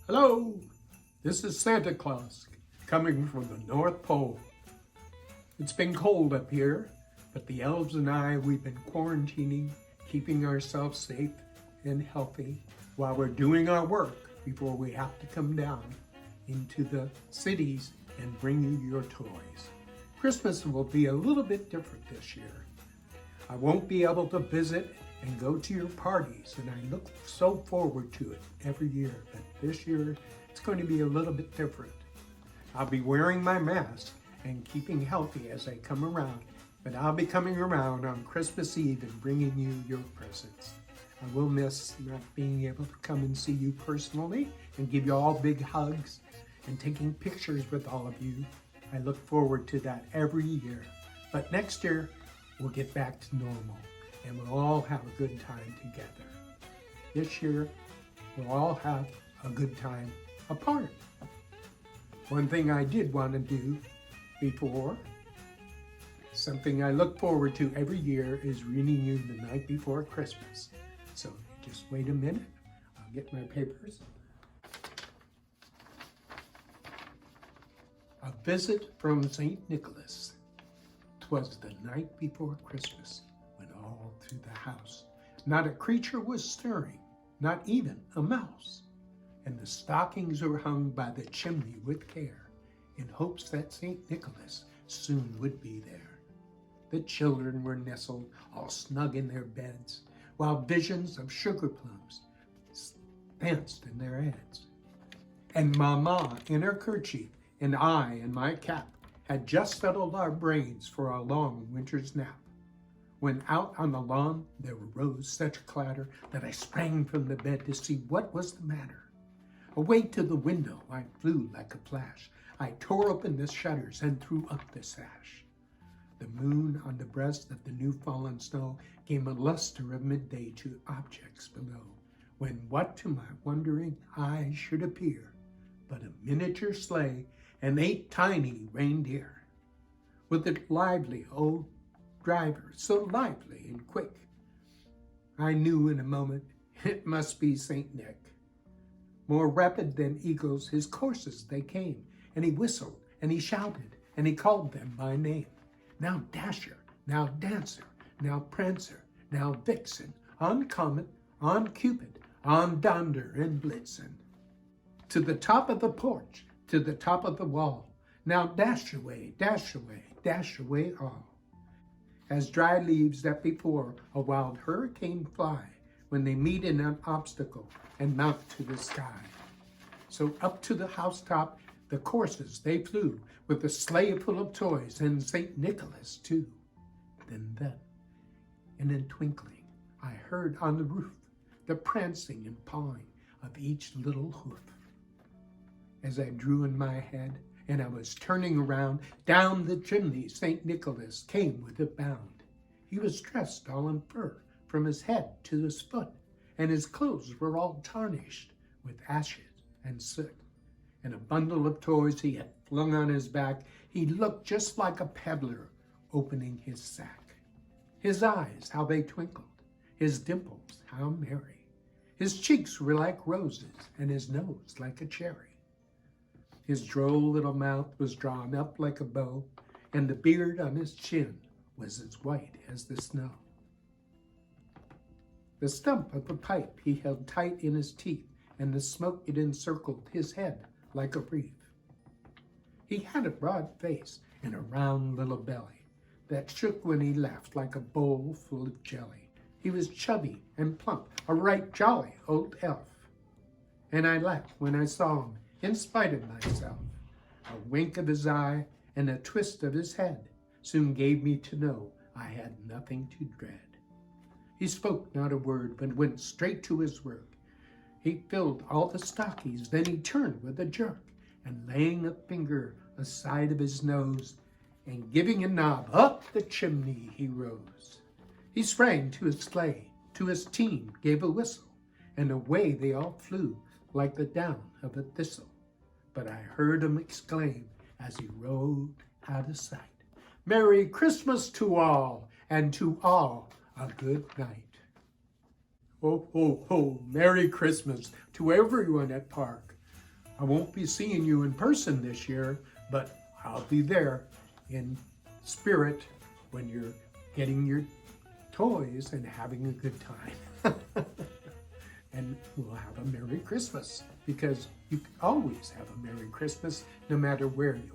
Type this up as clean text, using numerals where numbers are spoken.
Hello, this is Santa Claus coming from the North Pole. It's been cold up here, but the elves and I, we've been quarantining, keeping ourselves safe and healthy while we're doing our work before we have to come down into the cities and bring you your toys. Christmas will be a little bit different this year. I won't be able to visit and go to your parties, and I look so forward to it every year, but this year it's going to be a little bit different. I'll be wearing my mask and keeping healthy as I come around, but I'll be coming around on Christmas Eve and bringing you your presents. I will miss not being able to come and see you personally and give you all big hugs and taking pictures with all of you. I look forward to that every year, but next year we'll get back to normal and we'll all have a good time together. This year, we'll all have a good time apart. One thing I did want to do before, something I look forward to every year, is reading you the night before Christmas. So just wait a minute, I'll get my papers. A visit from St. Nicholas. 'Twas the night before Christmas, when all through the house not a creature was stirring, not even a mouse. And the stockings were hung by the chimney with care, in hopes that St. Nicholas soon would be there. The children were nestled all snug in their beds, while visions of sugar plums danced in their heads. And Mama in her kerchief, and I in my cap, had just settled our brains for a long winter's nap, when out on the lawn there arose such a clatter that I sprang from the bed to see what was the matter. Away to the window I flew like a flash. I tore open the shutters and threw up the sash. The moon on the breast of the new fallen snow gave a luster of midday to objects below, when what to my wondering eyes should appear but a miniature sleigh and 8 tiny reindeer, with a lively old driver, so lively and quick. I knew in a moment it must be Saint Nick. More rapid than eagles his coursers they came, and he whistled and he shouted and he called them by name. Now Dasher, now Dancer, now Prancer, now Vixen, on Comet, on Cupid, on Donder and Blitzen. To the top of the porch, to the top of the wall, now dash away, dash away, dash away all. As dry leaves that before a wild hurricane fly, when they meet in an obstacle and mount to the sky. So up to the housetop the coursers they flew, with a sleigh full of toys and St. Nicholas too. Then, in a twinkling, I heard on the roof the prancing and pawing of each little hoof. As I drew in my head and I was turning around, down the chimney St. Nicholas came with a bound. He was dressed all in fur from his head to his foot, and his clothes were all tarnished with ashes and soot. And a bundle of toys he had flung on his back. He looked just like a peddler opening his sack. His eyes, how they twinkled, his dimples, how merry. His cheeks were like roses, and his nose like a cherry. His droll little mouth was drawn up like a bow, and the beard on his chin was as white as the snow. The stump of a pipe he held tight in his teeth, and the smoke it encircled his head like a wreath. He had a broad face and a round little belly that shook when he laughed like a bowl full of jelly. He was chubby and plump, a right jolly old elf. And I laughed when I saw him, in spite of myself. A wink of his eye and a twist of his head soon gave me to know I had nothing to dread. He spoke not a word, but went straight to his work. He filled all the stockings, then he turned with a jerk, and laying a finger aside of his nose, and giving a knob, up the chimney he rose. He sprang to his sleigh, to his team gave a whistle, and away they all flew like the down of a thistle. But I heard him exclaim as he rode out of sight, "Merry Christmas to all, and to all a good night." Ho, ho, ho, Merry Christmas to everyone at Parc. I won't be seeing you in person this year, but I'll be there in spirit when you're getting your toys and having a good time. And we'll have a Merry Christmas, because you always have a Merry Christmas no matter where you